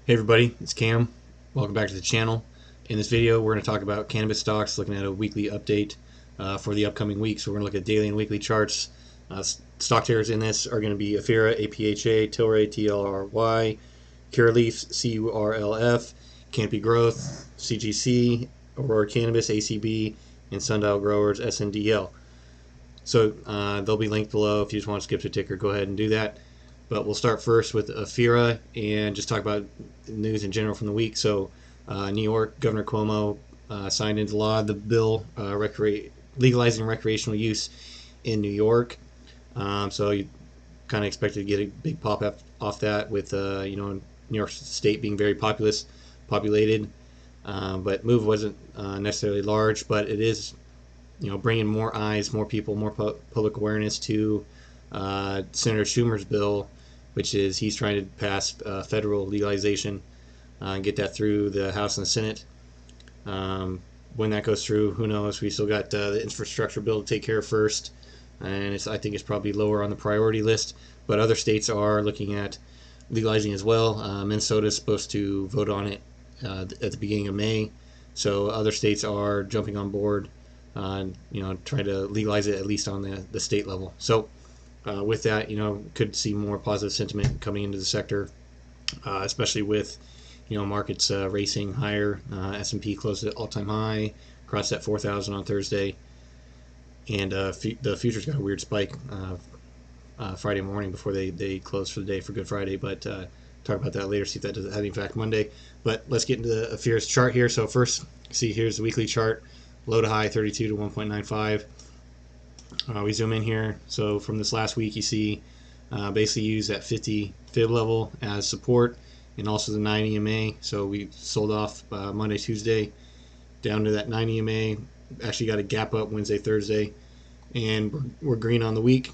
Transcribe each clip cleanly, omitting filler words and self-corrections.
Hey everybody, it's Cam. Welcome back to the channel. In this video, we're going to talk about cannabis stocks, looking at a weekly update for the upcoming week. So we're going to look at daily and weekly charts. Stock tickers in this are going to be Aphria APHA, Tilray TLRY, Curaleaf CURLF, Canopy Growth CGC, Aurora Cannabis ACB, and Sundial Growers SNDL. So they'll be linked below. If you just want to skip the ticker, go ahead and do that. But we'll start first with Aphria and just talk about news in general from the week. So New York, Governor Cuomo signed into law the bill legalizing recreational use in New York. So you kind of expected to get a big pop off that with New York State being very populated. But move wasn't necessarily large, but it is bringing more eyes, more people, more public awareness to Senator Schumer's bill, which is he's trying to pass federal legalization and get that through the House and the Senate. When that goes through, who knows? We still got the infrastructure bill to take care of first, and I think it's probably lower on the priority list. But other states are looking at legalizing as well. Minnesota is supposed to vote on it at the beginning of May, so other states are jumping on board, trying to legalize it at least on the state level. So with that, could see more positive sentiment coming into the sector, especially with markets racing higher. S&P closed at all-time high, crossed at 4,000 on Thursday, and the futures got a weird spike Friday morning before they closed for the day for Good Friday. But talk about that later, see if that does have any impact Monday. But let's get into the Aphria's chart here. So first, see here's the weekly chart, low to high 32 to 1.95. We zoom in here. So from this last week, you see basically use that 50 fib level as support, and also the 9 EMA. So we sold off Monday, Tuesday, down to that 9 EMA. Actually got a gap up Wednesday, Thursday, and we're green on the week,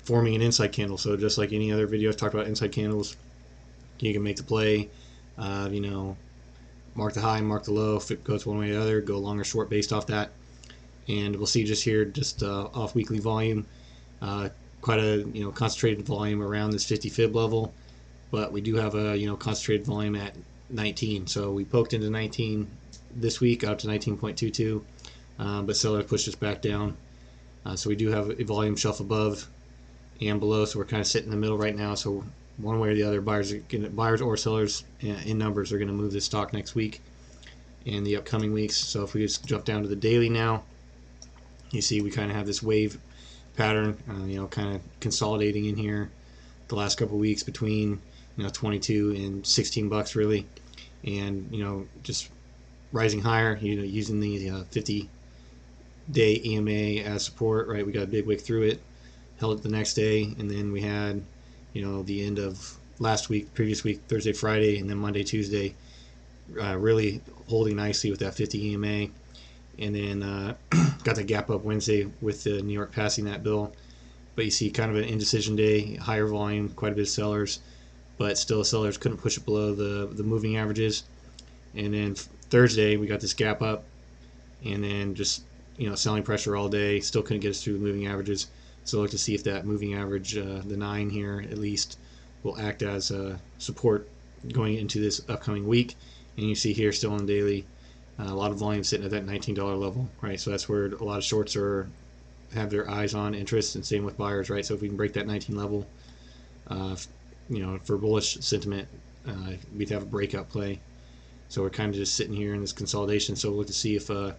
forming an inside candle. So just like any other video I've talked about inside candles, you can make the play, mark the high, mark the low. If it goes one way or the other, go long or short based off that. And we'll see just here, just off weekly volume, quite a concentrated volume around this 50 fib level, but we do have a concentrated volume at 19. So we poked into 19 this week, out to 19.22, but seller pushed us back down. So we do have a volume shelf above and below. So we're kind of sitting in the middle right now. So one way or the other, buyers or sellers in numbers are going to move this stock next week and the upcoming weeks. So if we just jump down to the daily now, you see we kind of have this wave pattern, kind of consolidating in here the last couple of weeks between 22 and 16 bucks really, and just rising higher, using the 50-day EMA as support. Right, we got a big wick through it, held it the next day, and then we had the end of last week, previous week, Thursday, Friday, and then Monday, Tuesday, really holding nicely with that 50 EMA. And then got the gap up Wednesday with the New York passing that bill. But you see kind of an indecision day, higher volume, quite a bit of sellers, but still sellers couldn't push it below the moving averages. And then Thursday we got this gap up, and then just selling pressure all day, still couldn't get us through the moving averages. So look to see if that moving average, the 9 here at least, will act as support going into this upcoming week. And you see here still on the daily, a lot of volume sitting at that $19 level, right? So that's where a lot of shorts have their eyes on, interest, and same with buyers, right? So if we can break that 19 level, for bullish sentiment, we'd have a breakout play. So we're kind of just sitting here in this consolidation. So we'll look to see if we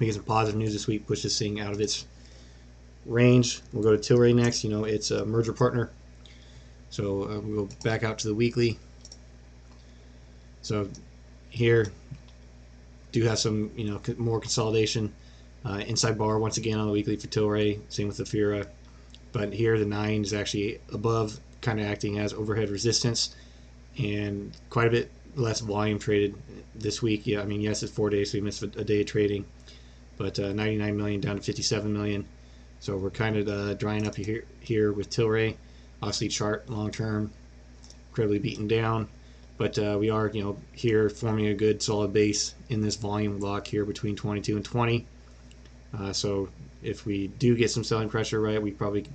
get some positive news this week, push this thing out of its range. We'll go to Tilray next. It's a merger partner. So we'll back out to the weekly. So here, do have some more consolidation, inside bar once again on the weekly for Tilray, same with the Aphria, but here the 9 is actually above, kind of acting as overhead resistance, and quite a bit less volume traded this week. Yes, it's 4 days, so we missed a day of trading, but 99 million down to 57 million. So we're kind of drying up here with Tilray. Obviously chart long term incredibly beaten down. But we are, here forming a good solid base in this volume block here between 22 and 20. So if we do get some selling pressure, right, we probably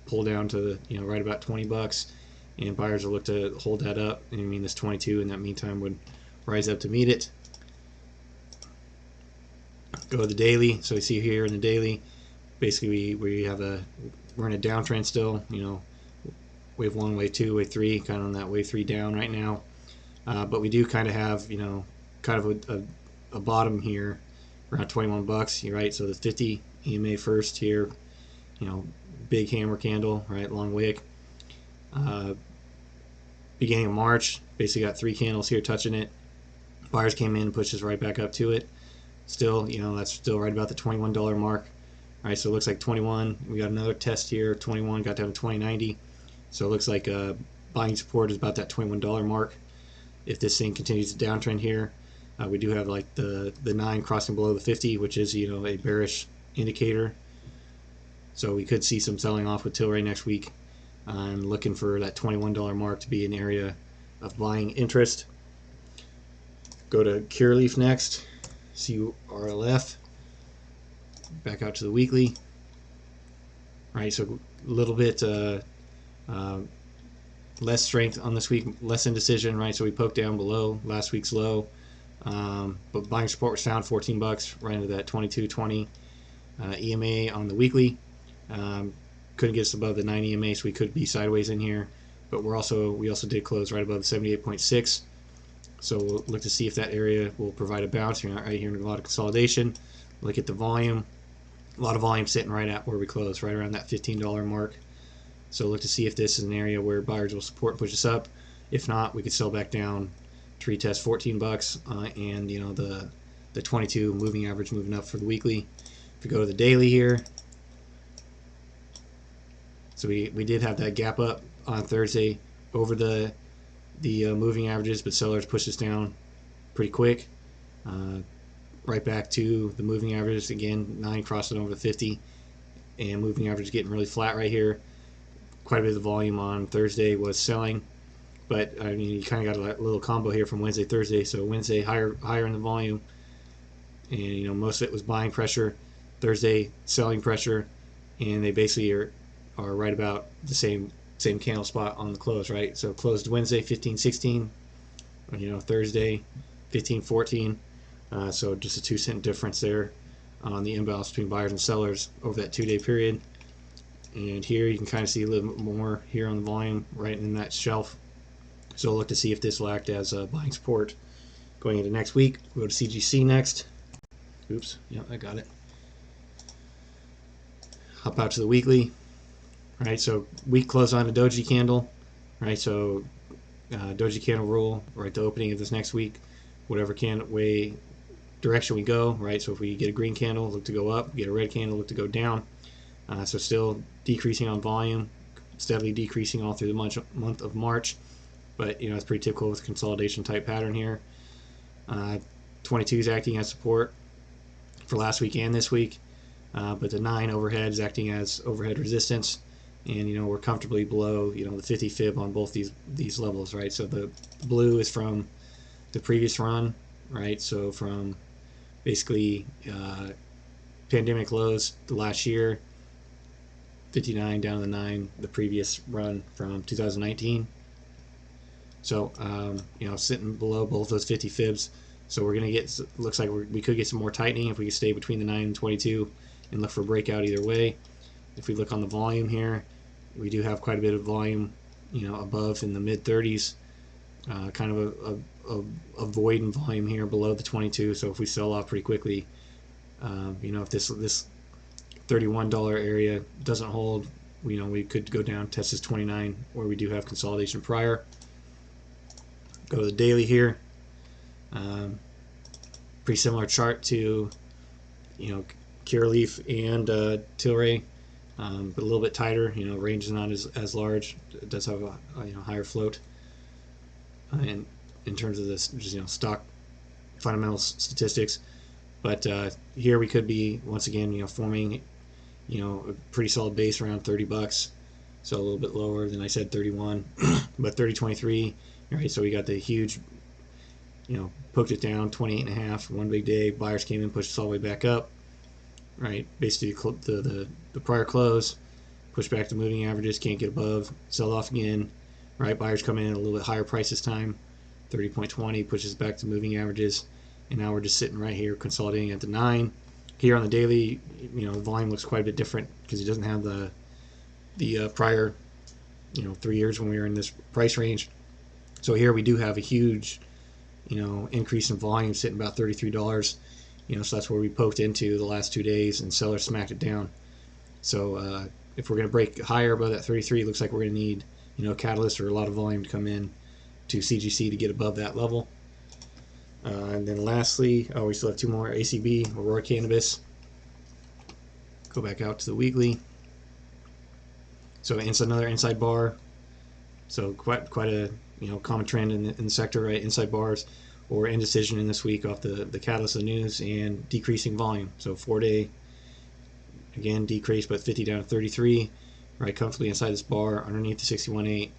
pull down to right about 20 bucks, and buyers will look to hold that up. And I mean, this 22 in that meantime would rise up to meet it. Go to the daily. So you see here in the daily, basically we're in a downtrend still. You know, wave 1, wave 2, wave 3, kind of on that wave 3 down right now. But we do kind of have, you know, kind of a bottom here around 21 bucks. Right. So the 50 EMA first here. You know, big hammer candle, right, long wick. Beginning of March, basically got 3 candles here touching it. Buyers came in and pushed us right back up to it. Still, you know, that's still right about the $21 mark. All right, so it looks like 21. We got another test here. 21 got down to 20.90. So it looks like buying support is about that $21 mark. If this thing continues to downtrend here, we do have like the 9 crossing below the 50, which is, you know, a bearish indicator. So we could see some selling off with Tilray next week. I'm looking for that $21 mark to be an area of buying interest. Go to Curaleaf next. CURLF. Back out to the weekly. Right, so a little bit less strength on this week, less indecision. Right, so we poked down below last week's low, but buying support was found 14 bucks, right into that 22.20 EMA on the weekly. Couldn't get us above the 9 EMA, so we could be sideways in here. But we also did close right above the 78.6. So we'll look to see if that area will provide a bounce. You're not right here in a lot of consolidation. Look at the volume. A lot of volume sitting right at where we close, right around that $15 mark. So look to see if this is an area where buyers will support and push us up. If not, we could sell back down to retest 14 bucks and, you know, the 22 moving average moving up for the weekly. If we go to the daily here, so we did have that gap up on Thursday over the moving averages, but sellers pushed us down pretty quick. Right back to the moving averages again, 9 crossing over the 50, and moving average getting really flat right here. Quite a bit of the volume on Thursday was selling, but I mean, you kind of got a little combo here from Wednesday, Thursday. So Wednesday higher in the volume, and you know, most of it was buying pressure. Thursday selling pressure, and they basically are right about the same candle spot on the close, right? So closed Wednesday 15.16, you know, Thursday 15.14. So just a 2-cent difference there on the imbalance between buyers and sellers over that 2-day period. And here you can kind of see a little bit more here on the volume right in that shelf. So we'll look to see if this will act as buying support going into next week. We'll go to CGC next. Oops, yeah, I got it. Hop out to the weekly. Right, so week close on a doji candle. Right, so doji candle rule, right, the opening of this next week, whatever direction we go, right? So if we get a green candle, look to go up. Get a red candle, look to go down. So still decreasing on volume, steadily decreasing all through the month of March. But you know, it's pretty typical with a consolidation type pattern here. 22 is acting as support for last week and this week, but the 9 overhead is acting as overhead resistance. And you know, we're comfortably below, you know, the 50 fib on both these levels, right? So the blue is from the previous run, right? So from basically pandemic lows the last year, 59 down to the 9, the previous run from 2019. So you know, sitting below both those 50 fibs. So we're gonna get, looks like we could get some more tightening if we could stay between the 9 and 22 and look for a breakout either way. If we look on the volume here, we do have quite a bit of volume, you know, above in the mid 30s, kind of a void in volume here below the 22. So if we sell off pretty quickly, you know, if this $31 area doesn't hold, you know, we could go down, test this 29 where we do have consolidation prior. Go to the daily here. Pretty similar chart to, you know, Curaleaf and Tilray. But a little bit tighter, you know, range is not as large. It does have a you know, higher float. And in terms of this, just, you know, stock fundamental statistics. But here we could be once again, you know, forming, you know, a pretty solid base around 30 bucks. So a little bit lower than I said 31, but 30.23. Right, so we got the huge, you know, poked it down 28.5. One big day, buyers came in, pushed us all the way back up. Right, basically the prior close, push back to moving averages, can't get above, sell off again, right? Buyers coming in at a little bit higher price this time. 30.20 pushes back to moving averages, and now we're just sitting right here consolidating at the 9. Here on the daily, the volume looks quite a bit different because it doesn't have the prior 3 years when we were in this price range. So here we do have a huge increase in volume, sitting about $33. So that's where we poked into the last 2 days, and sellers smacked it down. So if we're going to break higher above that 33, it looks like we're going to need a catalyst or a lot of volume to come in to CGC to get above that level. And then lastly, we still have 2 more. ACB, Aurora Cannabis. Go back out to the weekly. So it's another inside bar. So quite a common trend in the sector, right? Inside bars or indecision in this week off the catalyst of the news and decreasing volume. So 4-day again decreased, but 50 down to 33, right? Comfortably inside this bar underneath the 61.8.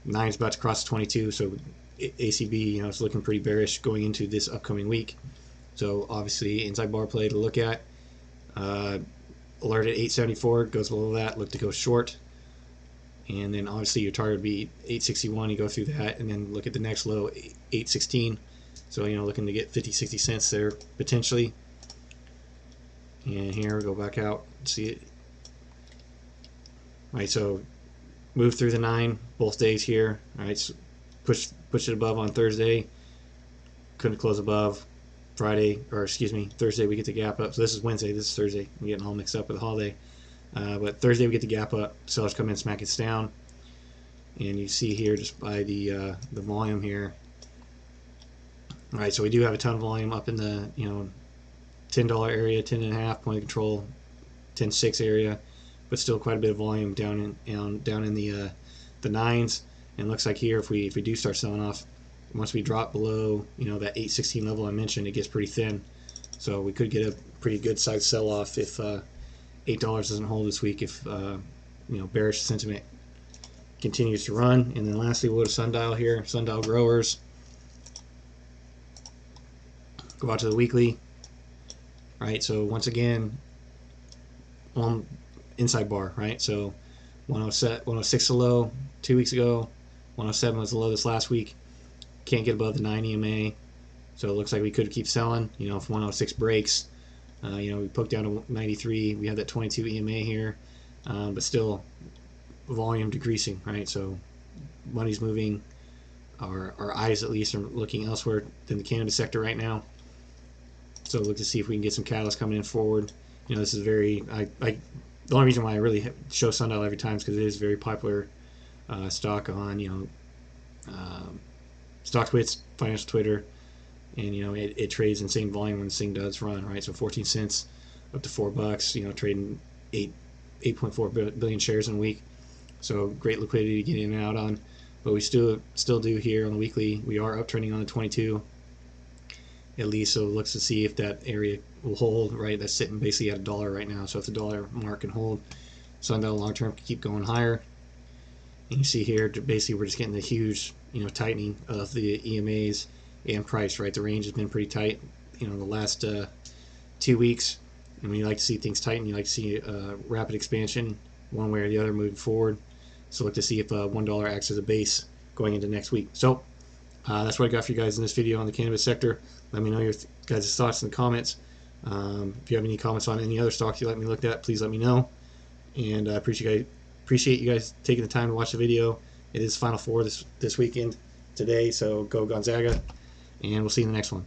9's about to cross 22, so ACB is looking pretty bearish going into this upcoming week. So obviously inside bar play to look at. Alert at 874, goes below that, look to go short. And then obviously your target would be 861, you go through that, and then look at the next low, 816. So looking to get 50-60 cents there potentially. And here we go back out, see it. All right, so move through the 9 both days here. All right, so push it above on Thursday. Couldn't close above. Thursday we get the gap up. So this is Wednesday, this is Thursday. I'm getting all mixed up with the holiday. But Thursday we get the gap up. Sellers come in, smack it down. And you see here just by the volume here. All right, so we do have a ton of volume up in the $10 area, 10.5 point of control, 10.6 area, but still quite a bit of volume down in the 9s. And it looks like here if we do start selling off, once we drop below that 816 level I mentioned, it gets pretty thin. So we could get a pretty good size sell off if $8 doesn't hold this week, if bearish sentiment continues to run. And then lastly we'll go to Sundial here, Sundial Growers. Go out to the weekly. Right, so once again inside bar, right? So 106 the low 2 weeks ago, 107 was the low this last week. Can't get above the 9 EMA, so it looks like we could keep selling. If 106 breaks, we poked down to 93. We have that 22 EMA here, but still volume decreasing, right? So money's moving. Our eyes at least are looking elsewhere than the cannabis sector right now. So look to see if we can get some catalysts coming in forward. This is very the only reason why I really show Sundial every time is because it is a very popular stock on StockTwits, financial Twitter, and it trades insane volume when this thing does run, right? So 14 cents up to $4, trading 8.4 billion shares in a week. So great liquidity to get in and out on. But we still do here on the weekly. We are uptrending on the 22 at least, so it looks to see if that area will hold, right? That's sitting basically at $1 right now. So if the dollar mark can hold, Sundial long term can keep going higher. And you see here, basically we're just getting the huge tightening of the EMAs and price, right? The range has been pretty tight the last 2 weeks, and when you like to see things tighten, you like to see rapid expansion one way or the other moving forward. So look to see if $1 acts as a base going into next week. So that's what I got for you guys in this video on the cannabis sector. Let me know your guys' thoughts in the comments. If you have any comments on any other stocks you'd like me to look at, please let me know. And I appreciate you guys taking the time to watch the video. It is Final Four this weekend today, so go Gonzaga, and we'll see you in the next one.